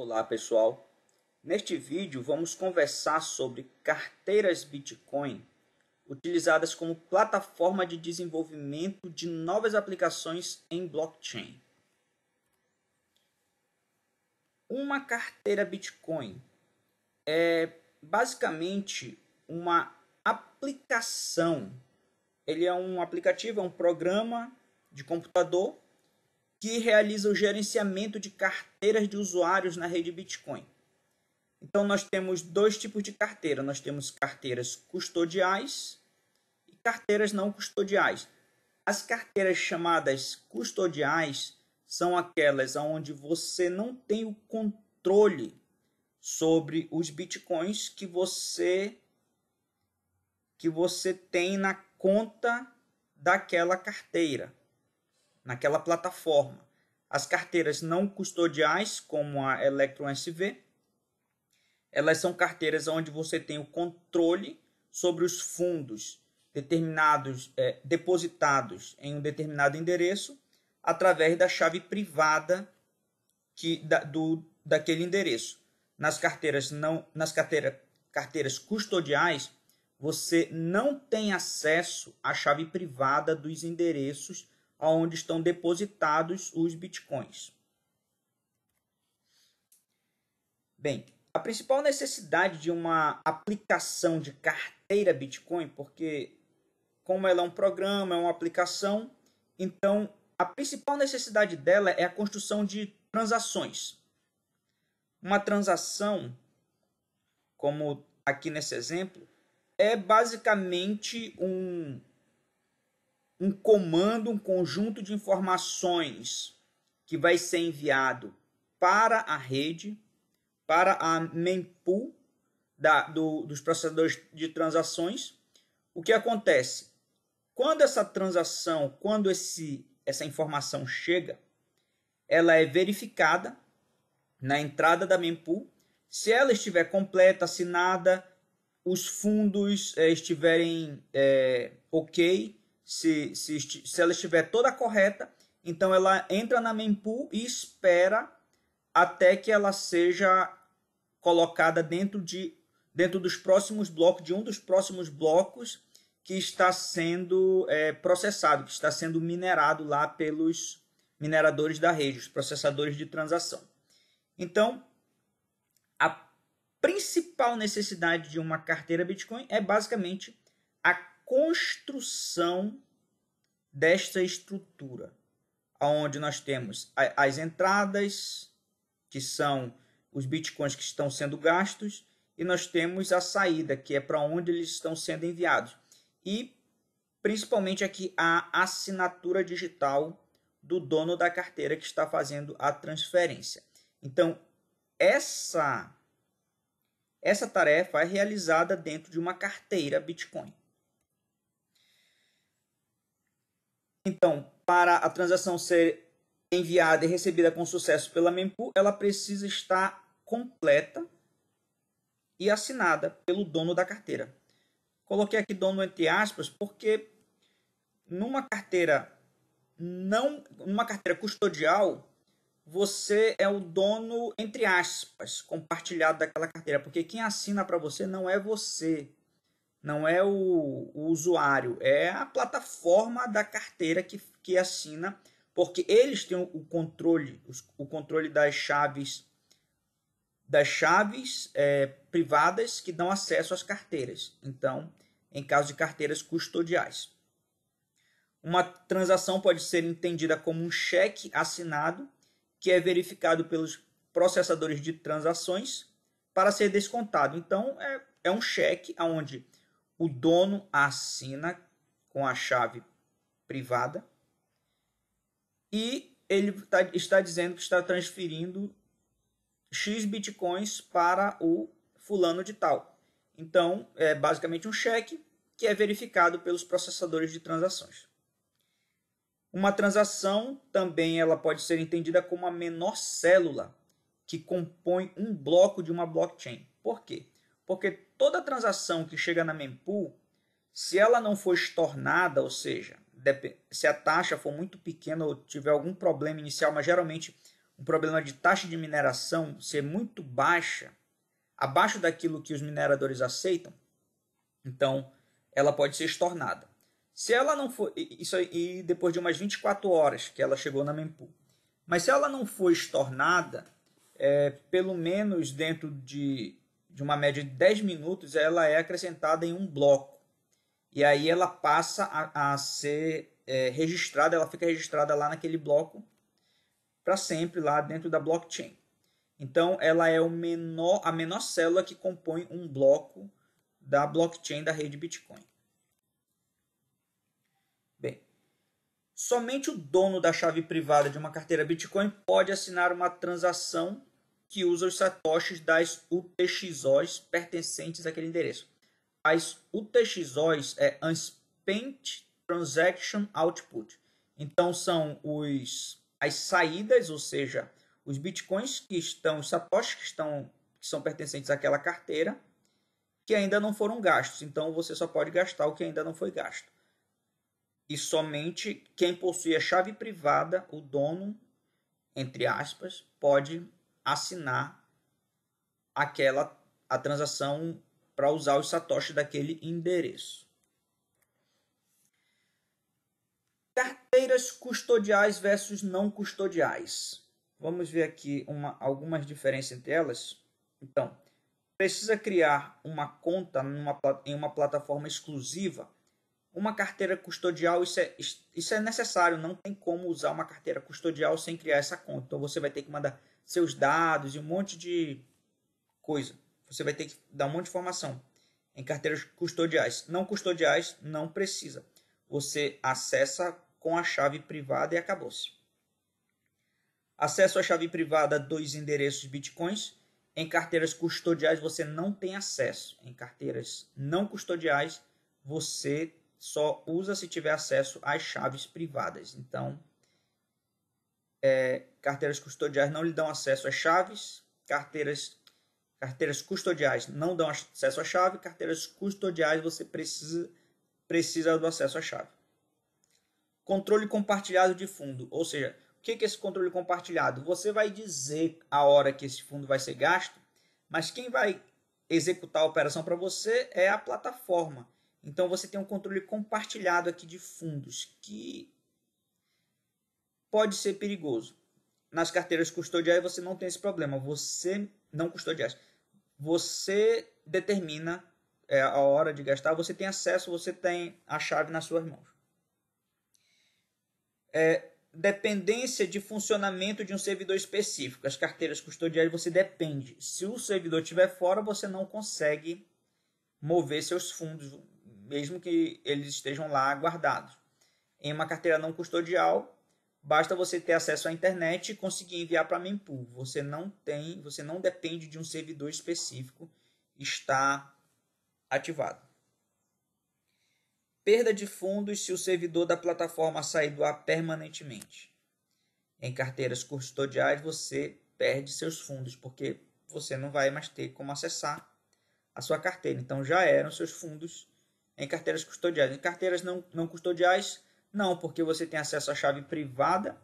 Olá pessoal, neste vídeo vamos conversar sobre carteiras Bitcoin utilizadas como plataforma de desenvolvimento de novas aplicações em blockchain. Uma carteira Bitcoin é basicamente uma aplicação. Ele é um aplicativo, é um programa de computador que realiza o gerenciamento de carteiras de usuários na rede Bitcoin. Então, nós temos dois tipos de carteira. Nós temos carteiras custodiais e carteiras não custodiais. As carteiras chamadas custodiais são aquelas onde você não tem o controle sobre os Bitcoins que você tem na conta daquela carteira, naquela plataforma. As carteiras não custodiais, como a Electrum SV, elas são carteiras onde você tem o controle sobre os fundos determinados, depositados em um determinado endereço através da chave privada daquele endereço. Carteiras custodiais, você não tem acesso à chave privada dos endereços onde estão depositados os bitcoins. Bem, a principal necessidade de uma aplicação de carteira Bitcoin, porque como ela é um programa, é uma aplicação, então a principal necessidade dela é a construção de transações. Uma transação, como aqui nesse exemplo, é basicamente um comando, um conjunto de informações que vai ser enviado para a rede, para a mempool dos processadores de transações. O que acontece? Quando essa transação, quando essa informação chega, ela é verificada na entrada da mempool. Se ela estiver completa, assinada, os fundos estiverem ok, se ela estiver toda correta, então ela entra na mempool e espera até que ela seja colocada dentro dos próximos blocos, de um dos próximos blocos que está sendo processado, que está sendo minerado lá pelos mineradores da rede, os processadores de transação. Então, a principal necessidade de uma carteira Bitcoin é basicamente a construção desta estrutura, onde nós temos as entradas, que são os bitcoins que estão sendo gastos, e nós temos a saída, que é para onde eles estão sendo enviados. E principalmente aqui a assinatura digital do dono da carteira que está fazendo a transferência. Então, essa tarefa é realizada dentro de uma carteira Bitcoin. Então, para a transação ser enviada e recebida com sucesso pela mempool, ela precisa estar completa e assinada pelo dono da carteira. Coloquei aqui dono entre aspas porque numa carteira custodial, você é o dono, entre aspas, compartilhado daquela carteira, porque quem assina para você não é você, não é o usuário, é a plataforma da carteira que assina, porque eles têm o controle das chaves privadas que dão acesso às carteiras. Então, em caso de carteiras custodiais, uma transação pode ser entendida como um cheque assinado que é verificado pelos processadores de transações para ser descontado. Então, é um cheque onde o dono assina com a chave privada e ele está dizendo que está transferindo X bitcoins para o fulano de tal. Então, é basicamente um cheque que é verificado pelos processadores de transações. Uma transação também ela pode ser entendida como a menor célula que compõe um bloco de uma blockchain. Por quê? Porque toda transação que chega na mempool, se ela não for estornada, ou seja, se a taxa for muito pequena ou tiver algum problema inicial, mas geralmente um problema de taxa de mineração ser muito baixa, abaixo daquilo que os mineradores aceitam, então ela pode ser estornada. Se ela não for, isso aí depois de umas 24 horas que ela chegou na mempool, mas se ela não for estornada, pelo menos dentro de uma média de 10 minutos, ela é acrescentada em um bloco. E aí ela passa a ser registrada, ela fica registrada lá naquele bloco para sempre, lá dentro da blockchain. Então, ela é a menor célula que compõe um bloco da blockchain da rede Bitcoin. Bem, somente o dono da chave privada de uma carteira Bitcoin pode assinar uma transação que usa os satoshis das UTXOs pertencentes àquele endereço. As UTXOs é Unspent Transaction Output. Então são as saídas, ou seja, os bitcoins que estão, os satoshis que são pertencentes àquela carteira, que ainda não foram gastos. Então você só pode gastar o que ainda não foi gasto. E somente quem possui a chave privada, o dono, entre aspas, pode assinar a transação para usar os satoshis daquele endereço. Carteiras custodiais versus não custodiais. Vamos ver aqui algumas diferenças entre elas. Então, precisa criar uma conta em uma plataforma exclusiva. Uma carteira custodial, isso é necessário, não tem como usar uma carteira custodial sem criar essa conta. Então você vai ter que mandar seus dados e um monte de coisa. Você vai ter que dar um monte de informação em carteiras custodiais. Não custodiais, não precisa. Você acessa com a chave privada e acabou-se. Acesso à chave privada dos endereços Bitcoins. Em carteiras custodiais você não tem acesso. Em carteiras não custodiais você só usa se tiver acesso às chaves privadas. Então, carteiras custodiais não lhe dão acesso às chaves. Carteiras custodiais não dão acesso à chave. Carteiras custodiais você precisa do acesso à chave. Controle compartilhado de fundo. Ou seja, o que é esse controle compartilhado? Você vai dizer a hora que esse fundo vai ser gasto, mas quem vai executar a operação para você é a plataforma. Então você tem um controle compartilhado aqui de fundos, que pode ser perigoso. Nas carteiras custodiais você não tem esse problema. Você não custodiais. Você determina a hora de gastar, você tem acesso, você tem a chave nas suas mãos. Dependência de funcionamento de um servidor específico. As carteiras custodiais você depende. Se o servidor estiver fora, você não consegue mover seus fundos, mesmo que eles estejam lá guardados. Em uma carteira não custodial, basta você ter acesso à internet e conseguir enviar para a mempool. Você não depende de um servidor específico estar ativado. Perda de fundos se o servidor da plataforma sair do ar permanentemente. Em carteiras custodiais você perde seus fundos, porque você não vai mais ter como acessar a sua carteira. Então já eram seus fundos em carteiras custodiais. Em carteiras não custodiais, não, porque você tem acesso à chave privada,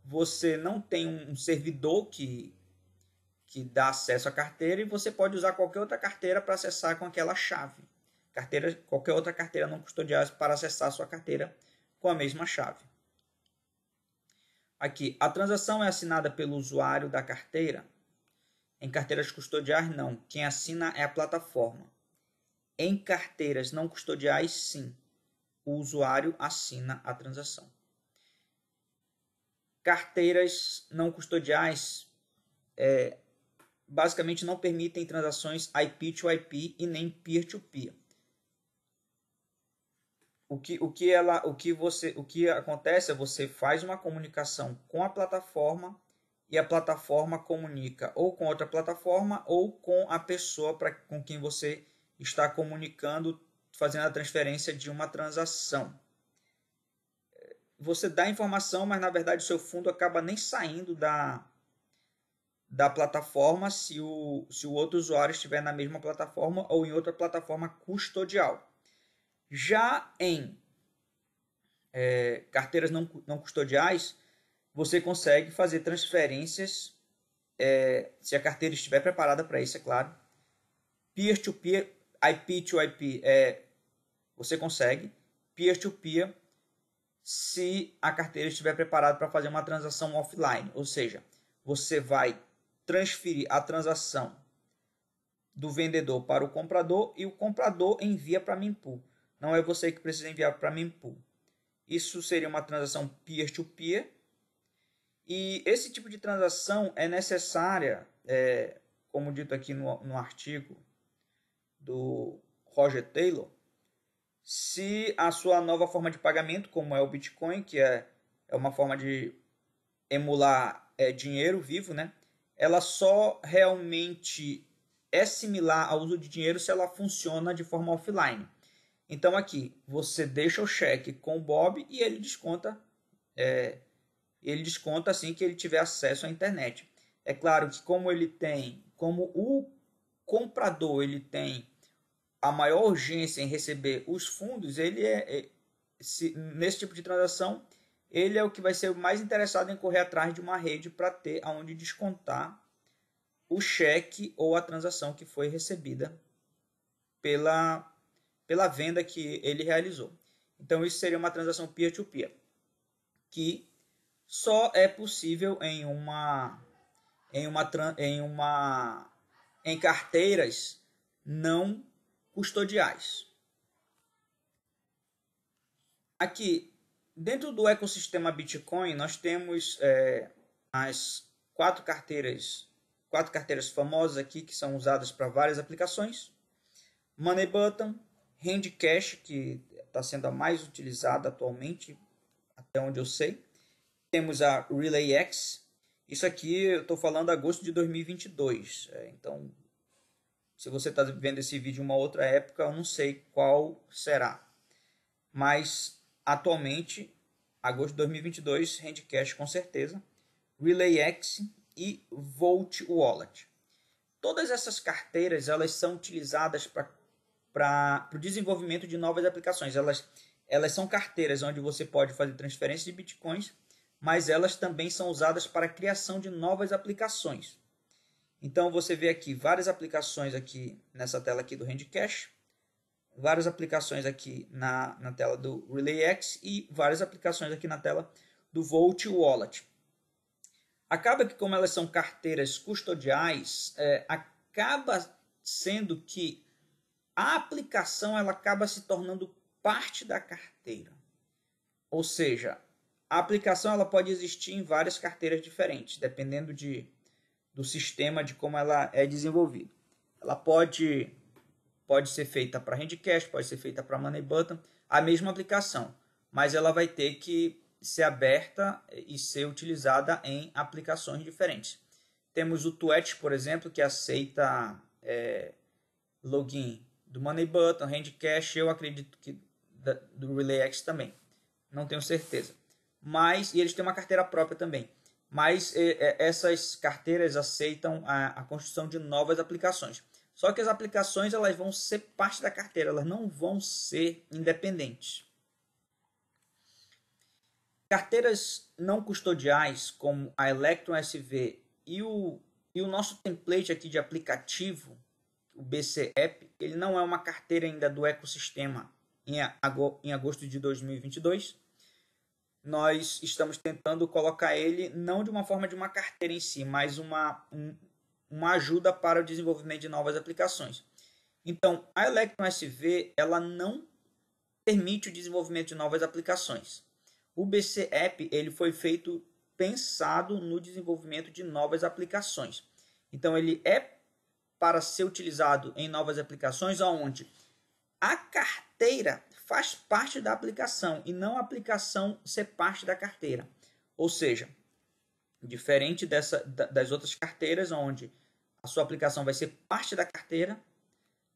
você não tem um servidor que dá acesso à carteira e você pode usar qualquer outra carteira para acessar com aquela chave. Qualquer outra carteira não custodiada para acessar a sua carteira com a mesma chave. Aqui, a transação é assinada pelo usuário da carteira. Em carteiras custodiais, não. Quem assina é a plataforma. Em carteiras não custodiais, sim. O usuário assina a transação. Carteiras não custodiais basicamente não permitem transações IP to IP e nem peer-to-peer. O que acontece é você faz uma comunicação com a plataforma e a plataforma comunica ou com outra plataforma ou com a pessoa com quem você está comunicando, fazendo a transferência de uma transação. Você dá informação, mas na verdade o seu fundo acaba nem saindo da plataforma se o outro usuário estiver na mesma plataforma ou em outra plataforma custodial. Já em carteiras não custodiais, você consegue fazer transferências, se a carteira estiver preparada para isso, é claro. Peer-to-peer, IP-to-IP, você consegue. Peer-to-peer, se a carteira estiver preparada para fazer uma transação offline, ou seja, você vai transferir a transação do vendedor para o comprador e o comprador envia para a mempool. Não é você que precisa enviar para a mempool. Isso seria uma transação peer-to-peer. E esse tipo de transação é necessária, como dito aqui no artigo do Roger Taylor, se a sua nova forma de pagamento, como é o Bitcoin, que é uma forma de emular dinheiro vivo, né? Ela só realmente é similar ao uso de dinheiro se ela funciona de forma offline. Então aqui você deixa o cheque com o Bob e ele desconta assim que ele tiver acesso à internet. É claro que como o comprador ele tem a maior urgência em receber os fundos, nesse tipo de transação, ele é o que vai ser mais interessado em correr atrás de uma rede para ter aonde descontar o cheque ou a transação que foi recebida pela venda que ele realizou. Então isso seria uma transação peer-to-peer, que só é possível em carteiras não custodiais. Aqui, dentro do ecossistema Bitcoin, nós temos as quatro carteiras famosas aqui que são usadas para várias aplicações. Money Button, Handcash, que está sendo a mais utilizada atualmente, até onde eu sei. Temos a RelayX. Isso aqui eu estou falando de agosto de 2022. Então, se você está vendo esse vídeo em uma outra época, eu não sei qual será. Mas, atualmente, agosto de 2022, Handcash com certeza. RelayX e Volt Wallet. Todas essas carteiras elas são utilizadas para o desenvolvimento de novas aplicações. Elas são carteiras onde você pode fazer transferência de bitcoins, mas elas também são usadas para a criação de novas aplicações. Então você vê aqui várias aplicações aqui nessa tela aqui do Handcash, várias aplicações aqui na tela do RelayX e várias aplicações aqui na tela do Volt Wallet. Acaba que, como elas são carteiras custodiais, acaba sendo que a aplicação ela acaba se tornando parte da carteira. Ou seja, a aplicação ela pode existir em várias carteiras diferentes, dependendo do sistema, de como ela é desenvolvida. Ela pode ser feita para Handcash, pode ser feita para Money Button, a mesma aplicação, mas ela vai ter que ser aberta e ser utilizada em aplicações diferentes. Temos o Twetch, por exemplo, que aceita login do Money Button, Handcash, eu acredito que do RelayX também, não tenho certeza. E eles têm uma carteira própria também. Mas essas carteiras aceitam a construção de novas aplicações. Só que as aplicações elas vão ser parte da carteira, elas não vão ser independentes. Carteiras não custodiais, como a Electrum SV e o nosso template aqui de aplicativo, o BC App, ele não é uma carteira ainda do ecossistema em agosto de 2022. Nós estamos tentando colocar ele não de uma forma de uma carteira em si, mas uma ajuda para o desenvolvimento de novas aplicações. Então, a Electrum SV ela não permite o desenvolvimento de novas aplicações. O BC App ele foi pensado no desenvolvimento de novas aplicações. Então, ele é para ser utilizado em novas aplicações onde a carteira faz parte da aplicação e não a aplicação ser parte da carteira. Ou seja, diferente das outras carteiras onde a sua aplicação vai ser parte da carteira,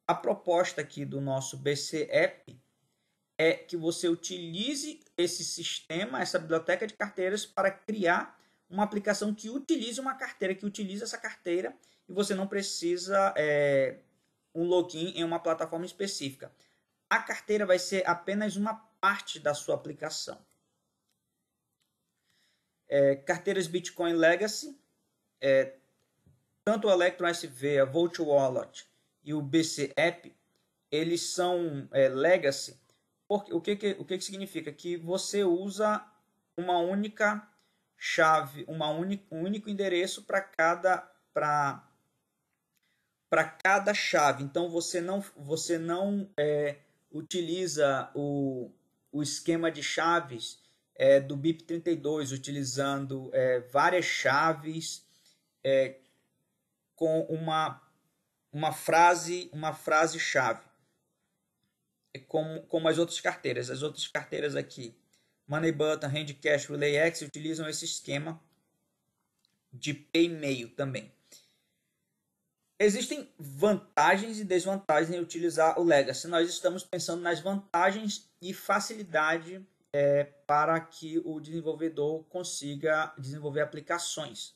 a proposta aqui do nosso BC App é que você utilize esse sistema, essa biblioteca de carteiras para criar uma aplicação que utilize uma carteira, que utilize essa carteira e você não precisa um login em uma plataforma específica. A carteira vai ser apenas uma parte da sua aplicação. Carteiras Bitcoin Legacy, tanto o Electrum SV, a Volt Wallet e o BC App, eles são Legacy. Porque, o que significa? Que você usa uma única chave, um único endereço para cada chave. Então você não utiliza o esquema de chaves do BIP32, utilizando várias chaves com uma frase-chave, como as outras carteiras. As outras carteiras aqui, Money Button, Handcash, RelayX, utilizam esse esquema de e-mail também. Existem vantagens e desvantagens em utilizar o Legacy. Nós estamos pensando nas vantagens e facilidade para que o desenvolvedor consiga desenvolver aplicações.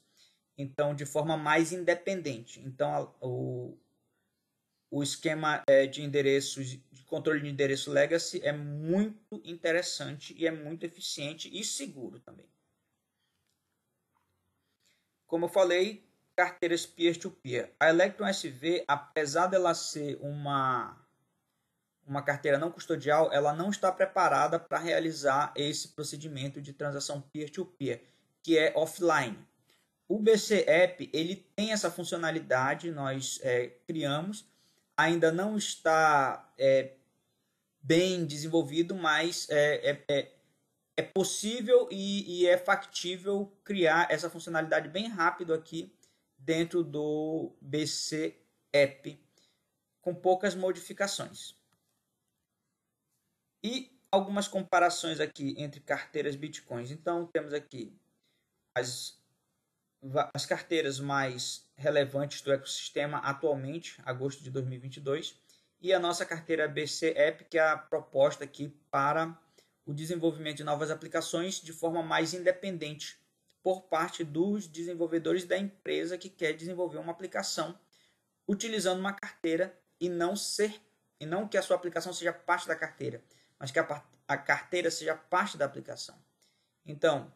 Então, de forma mais independente. Então, o esquema de endereços, de controle de endereço Legacy é muito interessante e é muito eficiente e seguro também. Como eu falei, carteiras peer-to-peer. A Electrum SV, apesar dela ser uma carteira não custodial, ela não está preparada para realizar esse procedimento de transação peer-to-peer, que é offline. O BC App, ele tem essa funcionalidade, nós criamos, ainda não está bem desenvolvido, mas é possível e é factível criar essa funcionalidade bem rápido aqui dentro do BC App, com poucas modificações. E algumas comparações aqui entre carteiras Bitcoins. Então, temos aqui as carteiras mais relevantes do ecossistema atualmente, agosto de 2022, e a nossa carteira BC App, que é a proposta aqui para o desenvolvimento de novas aplicações de forma mais independente por parte dos desenvolvedores da empresa que quer desenvolver uma aplicação utilizando uma carteira e não que a sua aplicação seja parte da carteira, mas que a carteira seja parte da aplicação. Então,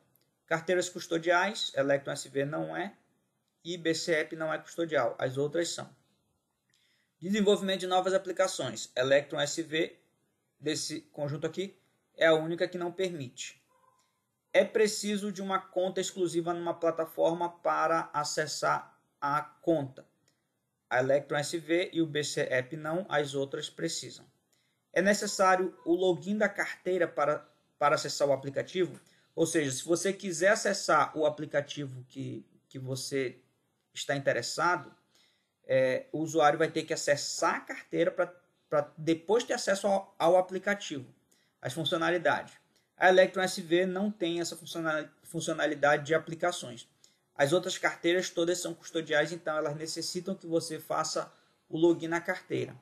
carteiras custodiais, Electrum SV não é, e BC App não é custodial, as outras são. Desenvolvimento de novas aplicações, Electrum SV, desse conjunto aqui, é a única que não permite. É preciso de uma conta exclusiva numa plataforma para acessar a conta. A Electrum SV e o BC App não, as outras precisam. É necessário o login da carteira para acessar o aplicativo. Ou seja, se você quiser acessar o aplicativo que você está interessado, o usuário vai ter que acessar a carteira para depois ter acesso ao aplicativo, as funcionalidades. A Electrum SV não tem essa funcionalidade de aplicações. As outras carteiras todas são custodiais, então elas necessitam que você faça o login na carteira.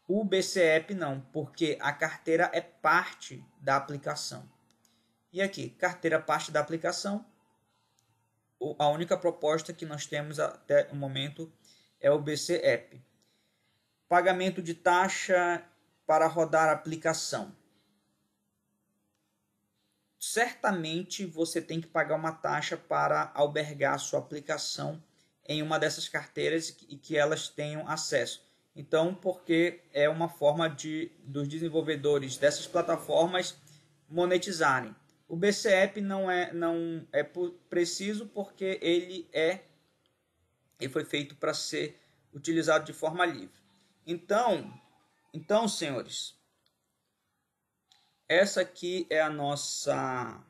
O BC App não, porque a carteira é parte da aplicação. E aqui, carteira parte da aplicação, a única proposta que nós temos até o momento é o BC App. Pagamento de taxa para rodar a aplicação. Certamente você tem que pagar uma taxa para albergar a sua aplicação em uma dessas carteiras e que elas tenham acesso. Então, porque é uma forma dos desenvolvedores dessas plataformas monetizarem. O BC App não é preciso porque ele foi feito para ser utilizado de forma livre. Então, senhores, essa aqui é a nossa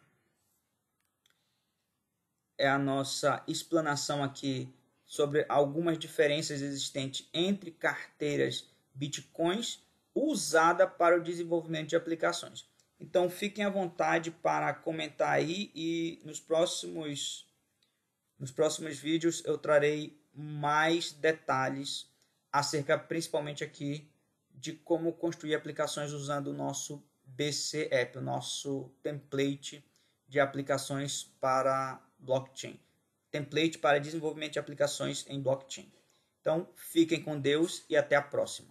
explanação aqui sobre algumas diferenças existentes entre carteiras Bitcoins usada para o desenvolvimento de aplicações. Então fiquem à vontade para comentar aí e nos próximos vídeos eu trarei mais detalhes acerca principalmente aqui de como construir aplicações usando o nosso BC App, o nosso template de aplicações para blockchain. Template para desenvolvimento de aplicações em blockchain. Então, fiquem com Deus e até a próxima.